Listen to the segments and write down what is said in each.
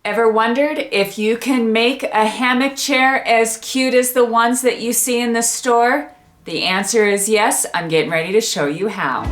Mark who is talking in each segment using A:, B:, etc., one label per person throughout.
A: Ever wondered if you can make a hammock chair as cute as the ones that you see in the store? The answer is yes. I'm getting ready to show you how.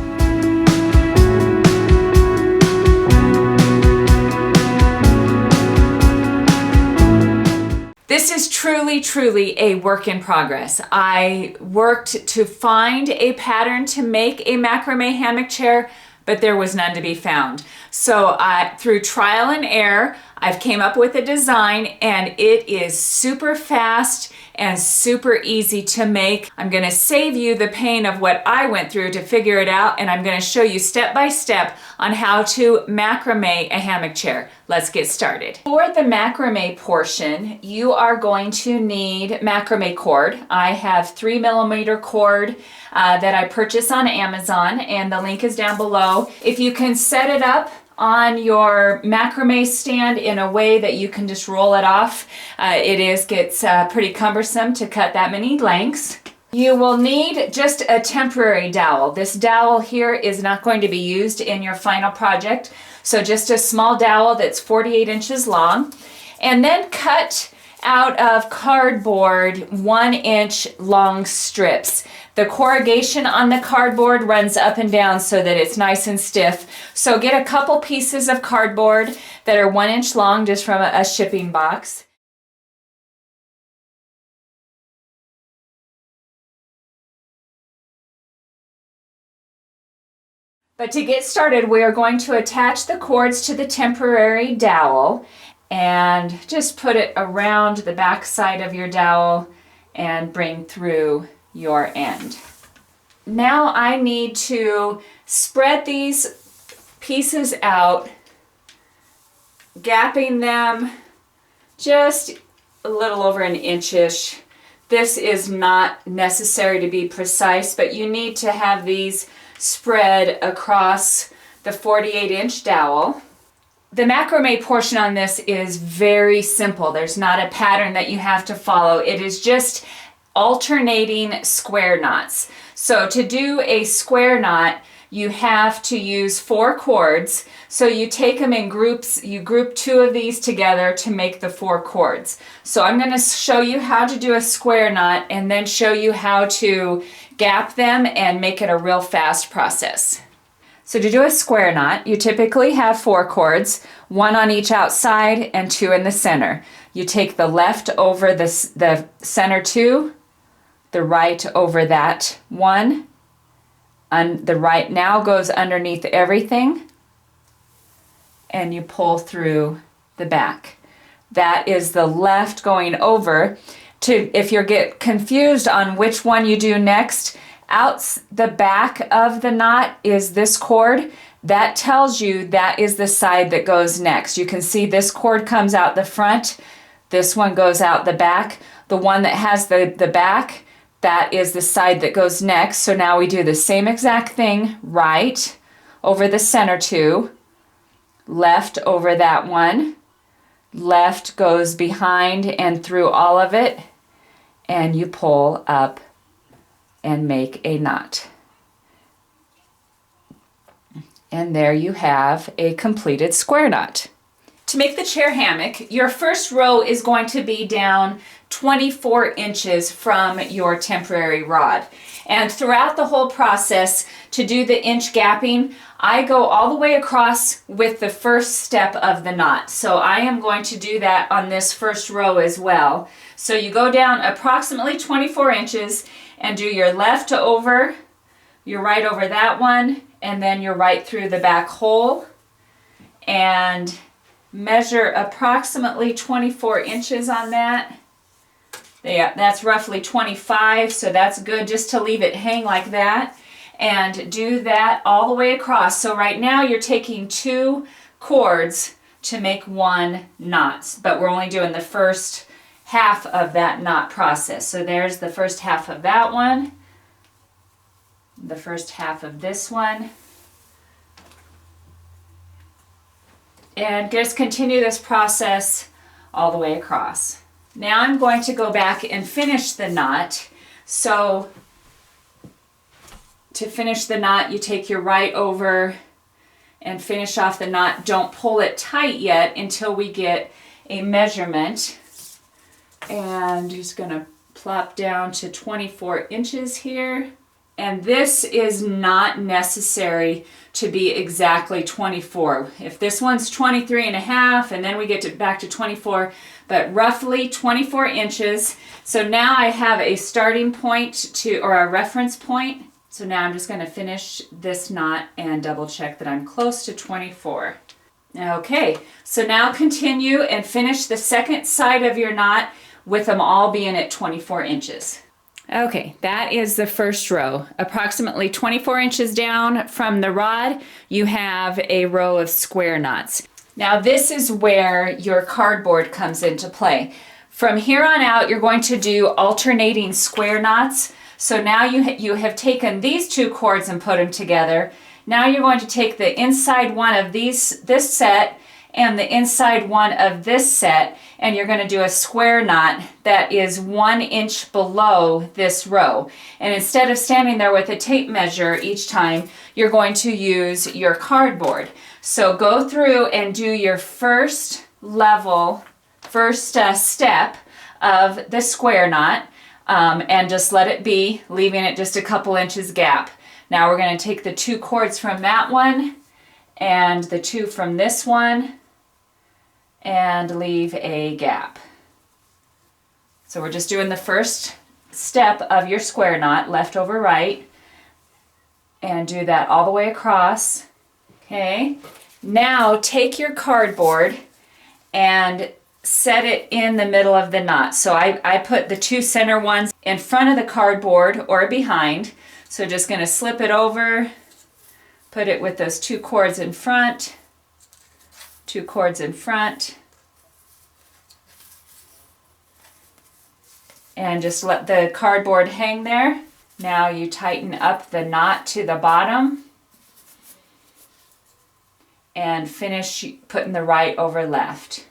A: This is truly a work in progress. I worked to find a pattern to make a macrame hammock chair, but there was none to be found. So through trial and error, I've came up with a design, and it is super fast and super easy to make. I'm gonna save you the pain of what I went through to figure it out, and I'm gonna show you step by step on how to macrame a hammock chair. Let's get started. For the macrame portion, you are going to need macrame cord. I have 3mm cord that I purchased on Amazon, and the link is down below. If you can set it up on your macrame stand in a way that you can just roll it off, it gets pretty cumbersome to cut that many lengths. You will need just a temporary dowel. This dowel here is not going to be used in your final project, so just a small dowel that's 48 inches long. And then cut out of cardboard 1-inch long strips. The corrugation on the cardboard runs up and down so that it's nice and stiff. So get a couple pieces of cardboard that are 1 inch long, just from a shipping box. But to get started, we are going to attach the cords to the temporary dowel and just put it around the back side of your dowel and bring through your end. Now I need to spread these pieces out, gapping them just a little over an inch-ish. This is not necessary to be precise, but you need to have these spread across the 48-inch dowel. The macrame portion on this is very simple. There's not a pattern that you have to follow. It is just alternating square knots. So to do a square knot, you have to use 4 cords. So you take them in groups, you group 2 of these together to make the 4 cords. So I'm going to show you how to do a square knot and then show you how to gap them and make it a real fast process. So to do a square knot, you typically have 4 cords, 1 on each outside and 2 in the center. You take the left over the center 2, the right over that 1, and the right now goes underneath everything, and you pull through the back. That is the left going over. If you get confused on which one you do next, out the back of the knot is this cord. That tells you that is the side that goes next. You can see this cord comes out the front, this one goes out the back. The one that has the back, that is the side that goes next. So now we do the same exact thing, right over the center 2, left over that one, left goes behind and through all of it, and you pull up and make a knot. And there you have a completed square knot. To make the chair hammock, your first row is going to be down 24 inches from your temporary rod. And throughout the whole process, to do the inch gapping, I go all the way across with the first step of the knot. So I am going to do that on this first row as well. So you go down approximately 24 inches and do your left over, your right over that one, and then your right through the back hole, and measure approximately 24 inches on that. Yeah, that's roughly 25, so that's good just to leave it hang like that, and do that all the way across. So right now you're taking 2 cords to make 1 knot, but we're only doing the first half of that knot process. So there's the first half of that one, the first half of this one, and just continue this process all the way across. Now I'm going to go back and finish the knot. So to finish the knot, you take your right over and finish off the knot. Don't pull it tight yet until we get a measurement, and just going to plop down to 24 inches here. And this is not necessary to be exactly 24. If this one's 23 and a half, and then we get back to 24, but roughly 24 inches. So now I have a starting point or a reference point. So now I'm just going to finish this knot and double check that I'm close to 24. Okay, so now continue and finish the second side of your knot with them all being at 24 inches. Okay, that is the first row. Approximately 24 inches down from the rod, you have a row of square knots. Now this is where your cardboard comes into play. From here on out, you're going to do alternating square knots. So now you have taken these two cords and put them together. Now you're going to take the inside one of this set and the inside one of this set, and you're going to do a square knot that is 1 inch below this row. And instead of standing there with a tape measure each time, you're going to use your cardboard. So go through and do your first step of the square knot, and just let it be, leaving it just a couple inches gap. Now we're going to take the 2 cords from that one and the 2 from this one and leave a gap. So we're just doing the first step of your square knot, left over right, and do that all the way across. Okay, now take your cardboard and set it in the middle of the knot. So I put the 2 center ones in front of the cardboard or behind. So just going to slip it over, put it with those 2 cords in front, 2 cords in front, and just let the cardboard hang there. Now you tighten up the knot to the bottom and finish putting the right over left.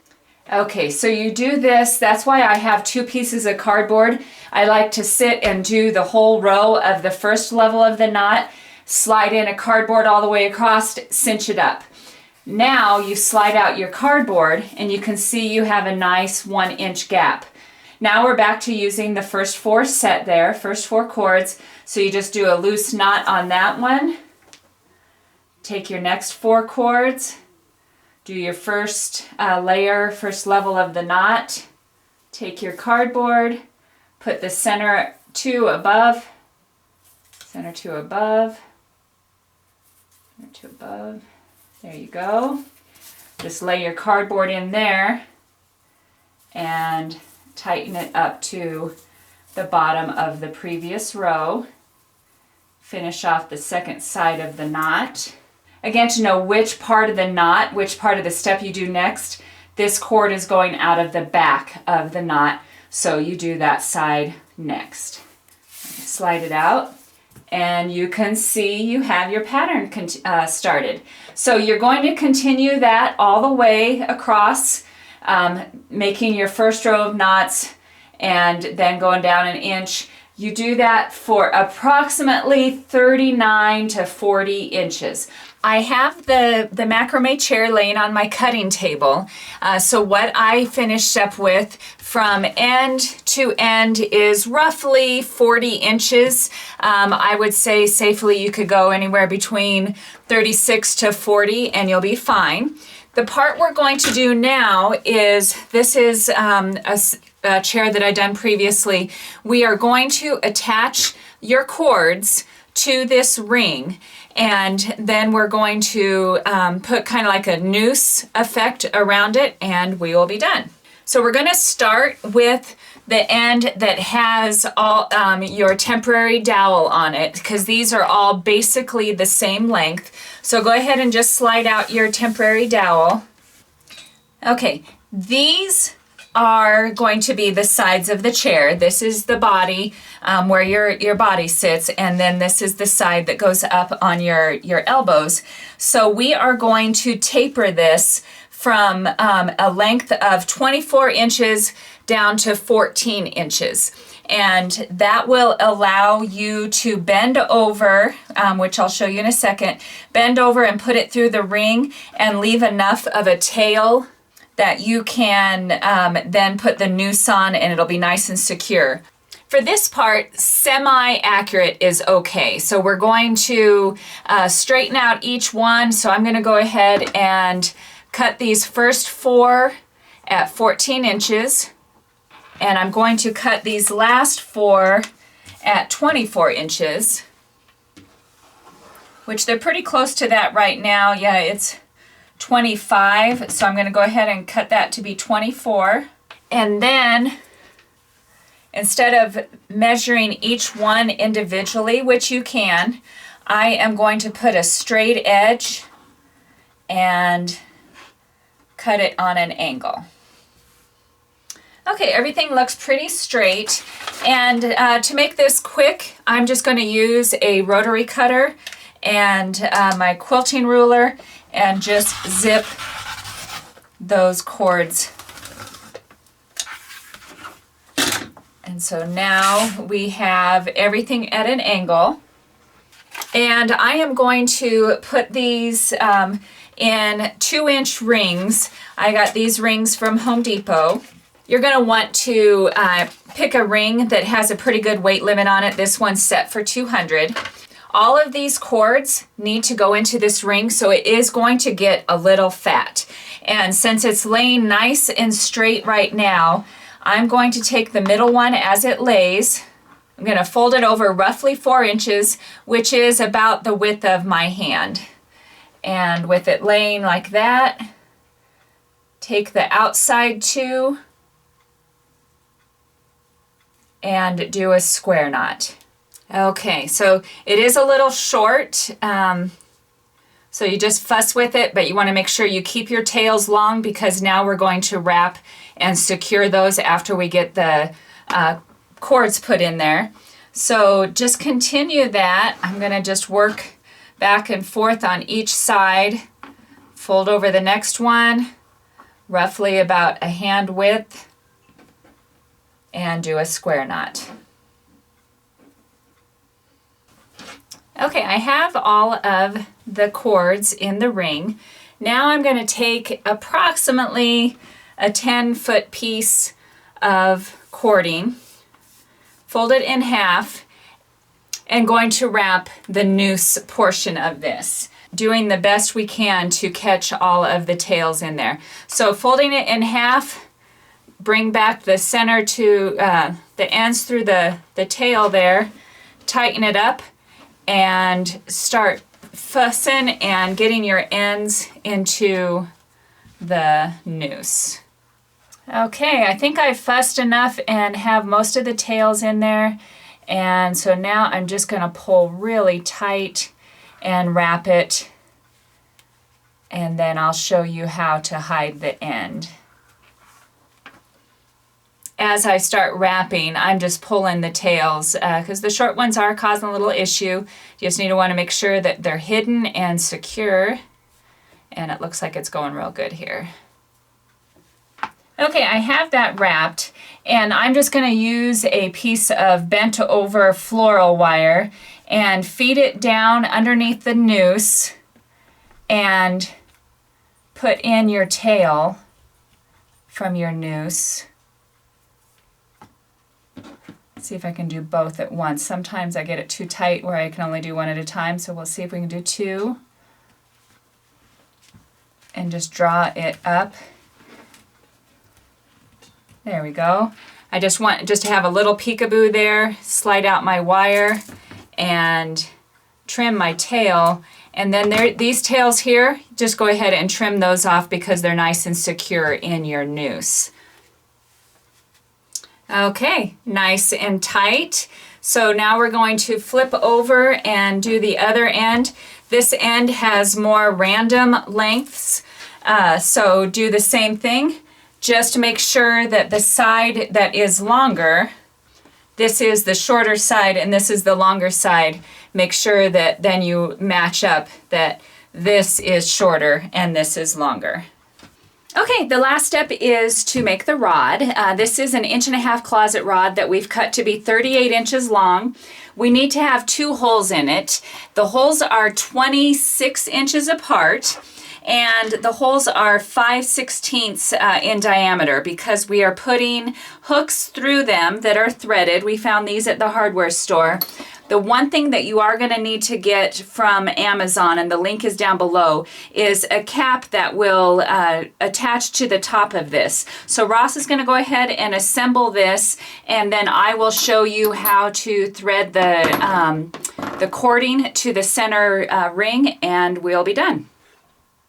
A: Okay, so you do this. That's why I have 2 pieces of cardboard. I like to sit and do the whole row of the first level of the knot, slide in a cardboard all the way across, cinch it up. Now you slide out your cardboard and you can see you have a nice 1 inch gap. Now we're back to using the first 4 set there, first 4 cords. So you just do a loose knot on that one. Take your next 4 cords. Do your first layer, first level of the knot. Take your cardboard, put the center 2 above, center 2 above, center 2 above. There you go. Just lay your cardboard in there and tighten it up to the bottom of the previous row. Finish off the second side of the knot. Again, to know which part of the knot, which part of the step you do next, this cord is going out of the back of the knot, so you do that side next. Slide it out, and you can see you have your pattern started. So you're going to continue that all the way across, making your first row of knots and then going down 1 inch. You do that for approximately 39 to 40 inches. I have the macrame chair laying on my cutting table. So what I finished up with from end to end is roughly 40 inches. I would say safely you could go anywhere between 36 to 40 and you'll be fine. The part we're going to do now is, this is a chair that I've done previously. We are going to attach your cords to this ring, and then we're going to put kind of like a noose effect around it, and we will be done. So we're going to start with the end that has all your temporary dowel on it, because these are all basically the same length. So go ahead and just slide out your temporary dowel. Okay, these are going to be the sides of the chair. This is the body where your body sits, and then this is the side that goes up on your elbows. So we are going to taper this from a length of 24 inches down to 14 inches. And that will allow you to bend over, which I'll show you in a second, bend over and put it through the ring and leave enough of a tail that you can then put the noose on and it'll be nice and secure. For this part, semi-accurate is okay. So we're going to straighten out each one. So I'm going to go ahead and cut these first 4 at 14 inches. And I'm going to cut these last 4 at 24 inches, which they're pretty close to that right now. Yeah, it's 25. So I'm going to go ahead and cut that to be 24. And then instead of measuring each one individually, which you can, I am going to put a straight edge and cut it on an angle. Okay, everything looks pretty straight. And to make this quick, I'm just going to use a rotary cutter and my quilting ruler and just zip those cords. And so now we have everything at an angle. And I am going to put these in 2-inch rings. I got these rings from Home Depot. You're going to want to pick a ring that has a pretty good weight limit on it. This one's set for 200. All of these cords need to go into this ring, so it is going to get a little fat. And since it's laying nice and straight right now, I'm going to take the middle one as it lays. I'm going to fold it over roughly 4 inches, which is about the width of my hand. And with it laying like that, take the outside 2 and do a square knot. Okay, so it is a little short, so you just fuss with it, but you want to make sure you keep your tails long because now we're going to wrap and secure those after we get the cords put in there. So just continue that. I'm going to just work back and forth on each side, fold over the next one, roughly about a hand width, and do a square knot. Okay, I have all of the cords in the ring. Now I'm going to take approximately a 10-foot piece of cording, fold it in half, and going to wrap the noose portion of this, doing the best we can to catch all of the tails in there. So folding it in half, bring back the center to the ends through the tail there, tighten it up, and start fussing and getting your ends into the noose. Okay, I think I've fussed enough and have most of the tails in there, and so now I'm just going to pull really tight and wrap it, and then I'll show you how to hide the end. As I start wrapping, I'm just pulling the tails because the short ones are causing a little issue. You just need to want to make sure that they're hidden and secure. And it looks like it's going real good here. Okay, I have that wrapped, and I'm just going to use a piece of bent over floral wire and feed it down underneath the noose and put in your tail from your noose. See if I can do both at once. Sometimes I get it too tight where I can only do one at a time, so we'll see if we can do 2. And just draw it up. There we go. I just want to have a little peekaboo there, slide out my wire and trim my tail. And then these tails here, just go ahead and trim those off because they're nice and secure in your noose. Okay, nice and tight. So now we're going to flip over and do the other end. This end has more random lengths, so do the same thing. Just make sure that the side that is longer, this is the shorter side and this is the longer side. Make sure that then you match up that this is shorter and this is longer. Okay, the last step is to make the rod. This is an 1.5 inch closet rod that we've cut to be 38 inches long. We need to have 2 holes in it. The holes are 26 inches apart, and the holes are 5/16 in diameter because we are putting hooks through them that are threaded. We found these at the hardware store. The one thing that you are going to need to get from Amazon, and the link is down below, is a cap that will attach to the top of this. So Ross is going to go ahead and assemble this, and then I will show you how to thread the cording to the center ring, and we'll be done.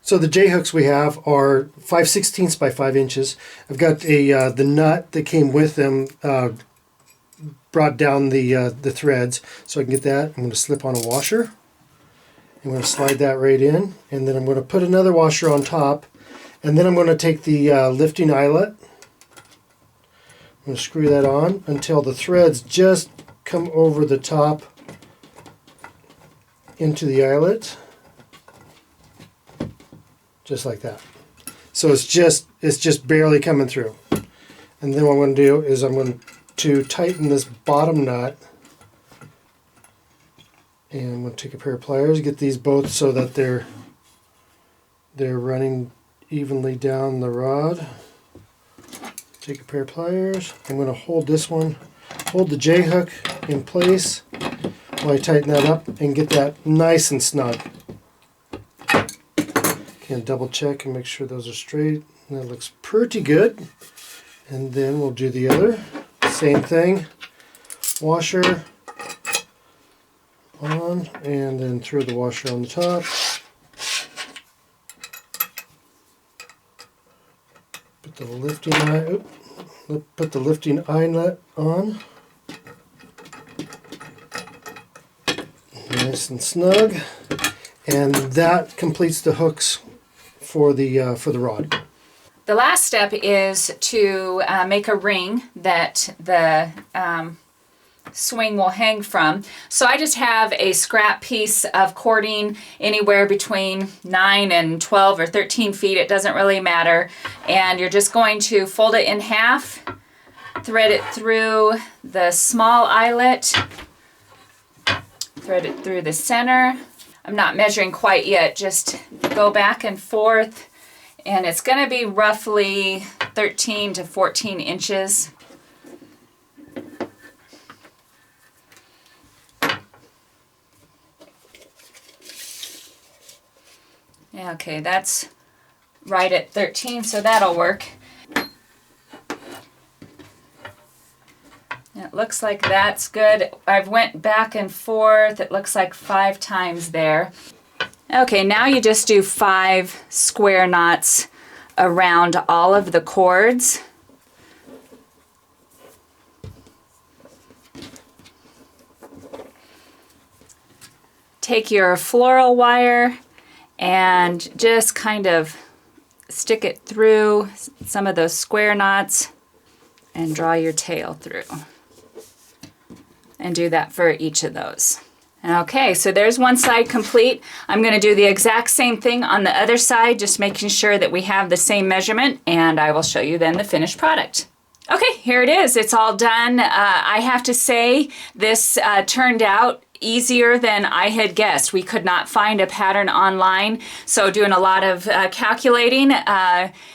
B: So the J-hooks we have are 5/16 by 5 inches. I've got the nut that came with them, brought down the threads, so I can get that. I'm going to slip on a washer. I'm going to slide that right in, and then I'm going to put another washer on top, and then I'm going to take the lifting eyelet. I'm going to screw that on until the threads just come over the top into the eyelet, just like that. So it's just barely coming through. And then what I'm going to do is I'm going to tighten this bottom nut, and I'm going to take a pair of pliers, get these both so that they're running evenly down the rod. Take a pair of pliers. I'm going to hold this one, hold the J-hook in place while I tighten that up and get that nice and snug. Can double check and make sure those are straight. That looks pretty good. And then we'll do the other. Same thing, washer on, and then throw the washer on the top. Put the lifting eyelet on. Nice and snug, and that completes the hooks for the rod.
A: The last step is to make a ring that the swing will hang from. So I just have a scrap piece of cording anywhere between 9 and 12 or 13 feet. It doesn't really matter. And you're just going to fold it in half, thread it through the small eyelet, thread it through the center. I'm not measuring quite yet, just go back and forth. And it's going to be roughly 13 to 14 inches. Okay, that's right at 13, so that'll work. It looks like that's good. I've went back and forth. It looks like 5 times there. Okay, now you just do 5 square knots around all of the cords. Take your floral wire and just kind of stick it through some of those square knots and draw your tail through. And do that for each of those. Okay, so there's one side complete. I'm going to do the exact same thing on the other side, just making sure that we have the same measurement, and I will show you then the finished product. Okay, here it is. It's all done. I have to say this turned out easier than I had guessed. We could not find a pattern online, so doing a lot of calculating,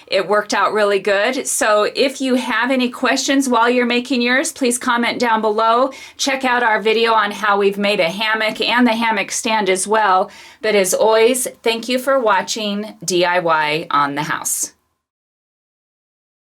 A: it worked out really good. So if you have any questions while you're making yours, please comment down below. Check out our video on how we've made a hammock and the hammock stand as well. But as always, thank you for watching DIY on the House.